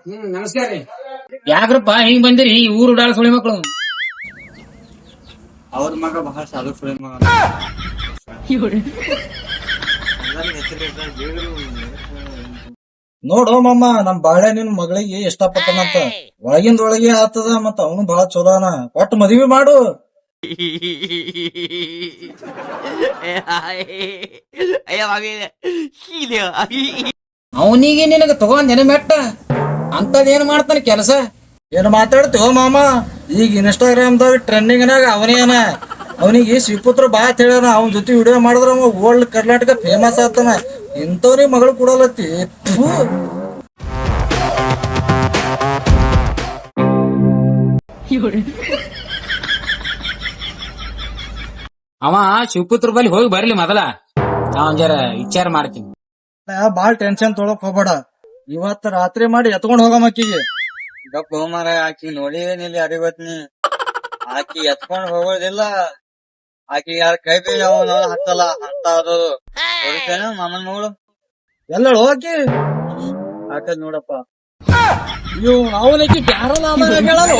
ನಮಸ್ಕಾರ ರೀ. ಯಾಕ್ರಪ್ಪ ಹಿಂಗ್ ಬಂದಿರಿ ಈ ಊರು ಉಡಾಳ ಸುಳಿ ಮಕ್ಕಳು? ಅವ್ರ ಮಗ ಬಹಳ ಸಾಧು ಸುಳಿ ಮಗ. ನೋಡು ಮಾಮ, ನಮ್ ಬಾಳೆ ನಿನ್ ಮಗಳಿಗೆ ಇಷ್ಟಪಟ್ಟನಂತ ಒಳಗಿಂದ ಒಳಗೆ ಆತದ. ಮತ್ತ ಅವನು ಬಹಳ ಚಲೋನ, ಒಟ್ಟು ಮದ್ವಿ ಮಾಡು. ಅವನಿಗೆ ನಿನಗ ತಗೊಂಡ್ ನೆನಮೆಟ್ಟ ಅಂತದೇನ್ ಮಾಡ್ತಾನ ಕೆಲಸ? ಏನ್ ಮಾತಾಡ್ತೀವೋ ಮಾಮ, ಈಗ ಇನ್ಸ್ಟಾಗ್ರಾಮ್ದಾಗ ಟ್ರೆಂಡಿಂಗ್ನಾಗ ಅವನೇನ. ಅವನಿಗೆ ಶಿವಪುತ್ರ ಬಾ ಅಂತ ಹೇಳ್ಯಾನ. ಅವನ ಜೊತೆ ವಿಡಿಯೋ ಮಾಡಿದ್ರ ಅವ ಓಲ್ಡ್ ಕರ್ನಾಟಕ ಫೇಮಸ್ ಆತಾನ. ಇಂಥವ್ರಿಗೆ ಮಗಳು ಕೊಡಲತ್ತಿ. ಥು. ಅವ ಶಿವಪುತ್ರ ಬಲ್ಲಿ ಹೋಗಿ ಬರ್ಲಿ ಮೊದಲ, ನಾವ್ ಜರ ವಿಚಾರ ಮಾಡ್ತೀನಿ. ಬಾಳ್ ಟೆನ್ಷನ್ ತೊಳಕ್ ಹೋಗ್ಬೇಡ. ಇವತ್ತ ರಾತ್ರಿ ಮಾಡಿ ಎತ್ಕೊಂಡ್ ಹೋಗಮ್ಮಕ್ಕಿಗೆ. ಗಪ್ಪ ಹೋಮಾರ, ಆಕಿ ನೋಡಿದೇನಿಲ್ಲ ಅರಿವತ್ನಿ. ಆಕಿ ಎತ್ಕೊಂಡ್ ಹೋಗೋದಿಲ್ಲ. ಆಕಿ ಯಾರ ಕೈ ಬೀಳ ಅವನ ಹತ್ತಲ್ಲ ಅಂತ ಅದು ಹೊಡಿತೇನ ಮಾಮನ್ ಮಗಳು. ಎಲ್ಲ ಹೋಗಿ ಹಾಕದ್ ನೋಡಪ್ಪ. ಇವ್ ಅವನಿಗೆ ಬ್ಯಾರಲ್ಲ ಹೇಳಲು.